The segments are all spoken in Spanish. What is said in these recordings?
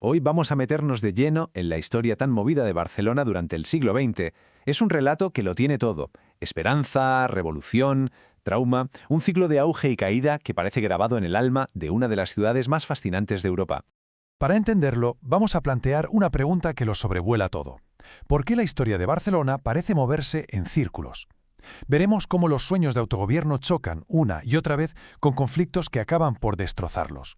Hoy vamos a meternos de lleno en la historia tan movida de Barcelona durante el siglo XX. Es un relato que lo tiene todo: esperanza, revolución, trauma, un ciclo de auge y caída que parece grabado en el alma de una de las ciudades más fascinantes de Europa. Para entenderlo, vamos a plantear una pregunta que lo sobrevuela todo. ¿Por qué la historia de Barcelona parece moverse en círculos? Veremos cómo los sueños de autogobierno chocan una y otra vez con conflictos que acaban por destrozarlos.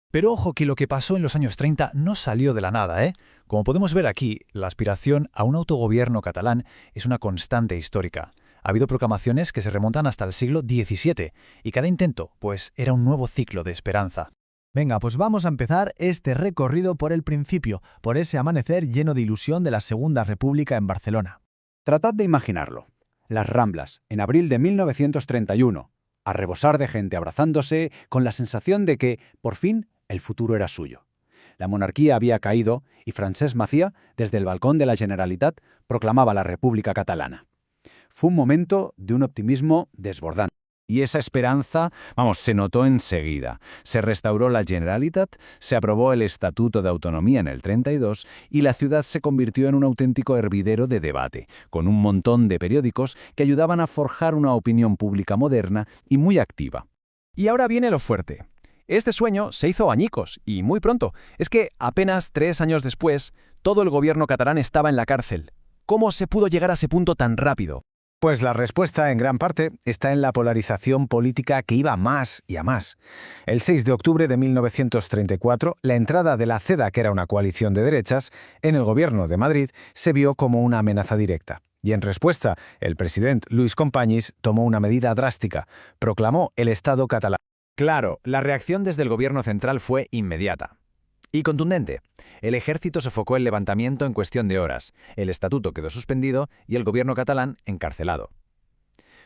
Pero ojo que lo que pasó en los años 30 no salió de la nada, ¿eh? Como podemos ver aquí, la aspiración a un autogobierno catalán es una constante histórica. Ha habido proclamaciones que se remontan hasta el siglo XVII, y cada intento, pues, era un nuevo ciclo de esperanza. Venga, pues vamos a empezar este recorrido por el principio, por ese amanecer lleno de ilusión de la Segunda República en Barcelona. Tratad de imaginarlo. Las Ramblas, en abril de 1931, a rebosar de gente abrazándose, con la sensación de que, por fin, el futuro era suyo. La monarquía había caído y Francesc Macià, desde el balcón de la Generalitat, proclamaba la República Catalana. Fue un momento de un optimismo desbordante. Y esa esperanza, se notó enseguida. Se restauró la Generalitat, se aprobó el Estatuto de Autonomía en el 32 y la ciudad se convirtió en un auténtico hervidero de debate, con un montón de periódicos que ayudaban a forjar una opinión pública moderna y muy activa. Y ahora viene lo fuerte. Este sueño se hizo añicos, y muy pronto. Es que apenas 3 años después, todo el gobierno catalán estaba en la cárcel. ¿Cómo se pudo llegar a ese punto tan rápido? Pues la respuesta, en gran parte, está en la polarización política que iba a más y a más. El 6 de octubre de 1934, la entrada de la CEDA, que era una coalición de derechas, en el gobierno de Madrid, se vio como una amenaza directa. Y en respuesta, el presidente Lluís Companys tomó una medida drástica: proclamó el Estado catalán. Claro, la reacción desde el gobierno central fue inmediata y contundente. El ejército sofocó el levantamiento en cuestión de horas, el estatuto quedó suspendido y el gobierno catalán encarcelado.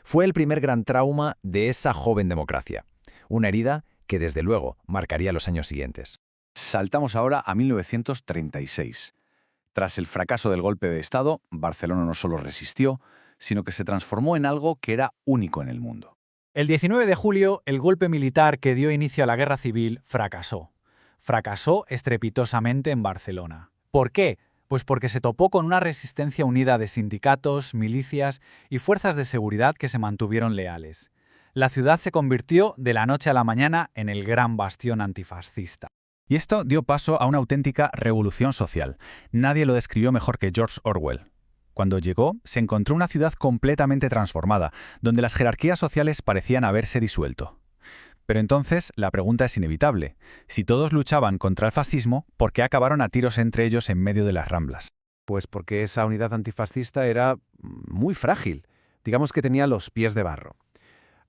Fue el primer gran trauma de esa joven democracia, una herida que desde luego marcaría los años siguientes. Saltamos ahora a 1936. Tras el fracaso del golpe de Estado, Barcelona no solo resistió, sino que se transformó en algo que era único en el mundo. El 19 de julio, el golpe militar que dio inicio a la guerra civil fracasó. Fracasó estrepitosamente en Barcelona. ¿Por qué? Pues porque se topó con una resistencia unida de sindicatos, milicias y fuerzas de seguridad que se mantuvieron leales. La ciudad se convirtió de la noche a la mañana en el gran bastión antifascista. Y esto dio paso a una auténtica revolución social. Nadie lo describió mejor que George Orwell. Cuando llegó, se encontró una ciudad completamente transformada, donde las jerarquías sociales parecían haberse disuelto. Pero entonces, la pregunta es inevitable. Si todos luchaban contra el fascismo, ¿por qué acabaron a tiros entre ellos en medio de las Ramblas? Pues porque esa unidad antifascista era muy frágil. Digamos que tenía los pies de barro.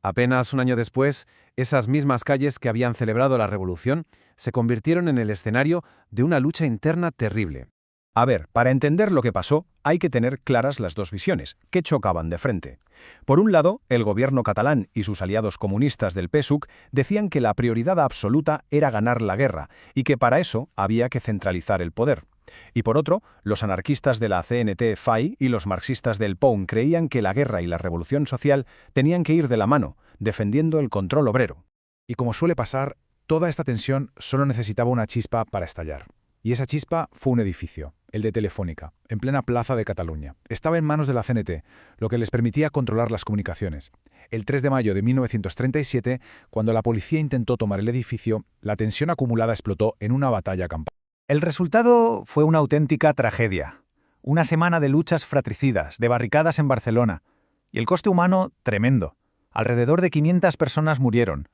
Apenas un año después, esas mismas calles que habían celebrado la revolución se convirtieron en el escenario de una lucha interna terrible. A ver, para entender lo que pasó, hay que tener claras las dos visiones, que chocaban de frente. Por un lado, el gobierno catalán y sus aliados comunistas del PSUC decían que la prioridad absoluta era ganar la guerra y que para eso había que centralizar el poder. Y por otro, los anarquistas de la CNT-FAI y los marxistas del POUM creían que la guerra y la revolución social tenían que ir de la mano, defendiendo el control obrero. Y como suele pasar, toda esta tensión solo necesitaba una chispa para estallar. Y esa chispa fue un edificio, el de Telefónica, en plena plaza de Cataluña. Estaba en manos de la CNT, lo que les permitía controlar las comunicaciones. El 3 de mayo de 1937, cuando la policía intentó tomar el edificio, la tensión acumulada explotó en una batalla campal. El resultado fue una auténtica tragedia. Una semana de luchas fratricidas, de barricadas en Barcelona. Y el coste humano, tremendo. Alrededor de 500 personas murieron,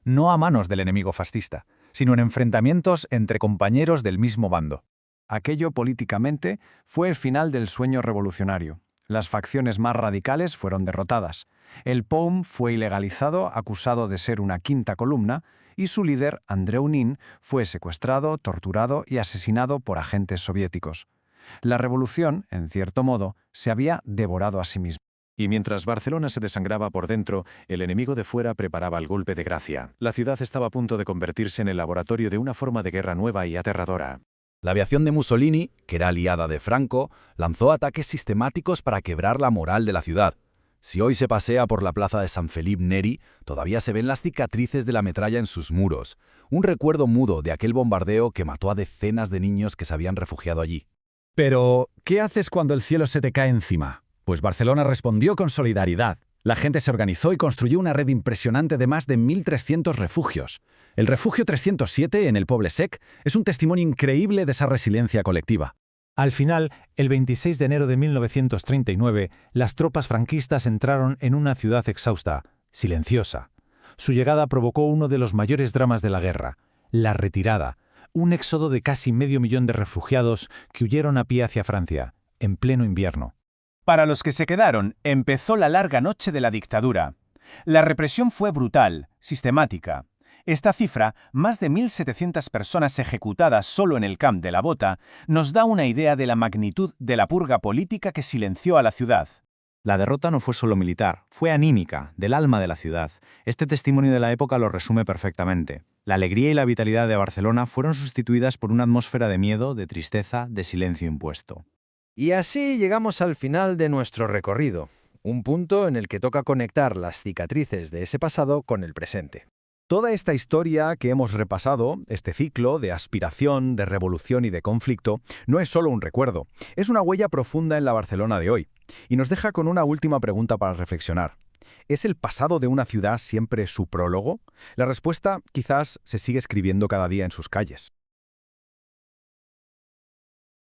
no a manos del enemigo fascista, sino en enfrentamientos entre compañeros del mismo bando. Aquello políticamente fue el final del sueño revolucionario. Las facciones más radicales fueron derrotadas. El POUM fue ilegalizado, acusado de ser una quinta columna, y su líder, Andreu Nin, fue secuestrado, torturado y asesinado por agentes soviéticos. La revolución, en cierto modo, se había devorado a sí misma. Y mientras Barcelona se desangraba por dentro, el enemigo de fuera preparaba el golpe de gracia. La ciudad estaba a punto de convertirse en el laboratorio de una forma de guerra nueva y aterradora. La aviación de Mussolini, que era aliada de Franco, lanzó ataques sistemáticos para quebrar la moral de la ciudad. Si hoy se pasea por la plaza de San Felipe Neri, todavía se ven las cicatrices de la metralla en sus muros, un recuerdo mudo de aquel bombardeo que mató a decenas de niños que se habían refugiado allí. Pero, ¿qué haces cuando el cielo se te cae encima? Pues Barcelona respondió con solidaridad. La gente se organizó y construyó una red impresionante de más de 1.300 refugios. El refugio 307 en el Poble Sec es un testimonio increíble de esa resiliencia colectiva. Al final, el 26 de enero de 1939, las tropas franquistas entraron en una ciudad exhausta, silenciosa. Su llegada provocó uno de los mayores dramas de la guerra, la retirada, un éxodo de casi 500.000 de refugiados que huyeron a pie hacia Francia, en pleno invierno. Para los que se quedaron, empezó la larga noche de la dictadura. La represión fue brutal, sistemática. Esta cifra, más de 1.700 personas ejecutadas solo en el Camp de la Bota, nos da una idea de la magnitud de la purga política que silenció a la ciudad. La derrota no fue solo militar, fue anímica, del alma de la ciudad. Este testimonio de la época lo resume perfectamente. La alegría y la vitalidad de Barcelona fueron sustituidas por una atmósfera de miedo, de tristeza, de silencio impuesto. Y así llegamos al final de nuestro recorrido, un punto en el que toca conectar las cicatrices de ese pasado con el presente. Toda esta historia que hemos repasado, este ciclo de aspiración, de revolución y de conflicto, no es solo un recuerdo, es una huella profunda en la Barcelona de hoy. Y nos deja con una última pregunta para reflexionar. ¿Es el pasado de una ciudad siempre su prólogo? La respuesta quizás se sigue escribiendo cada día en sus calles.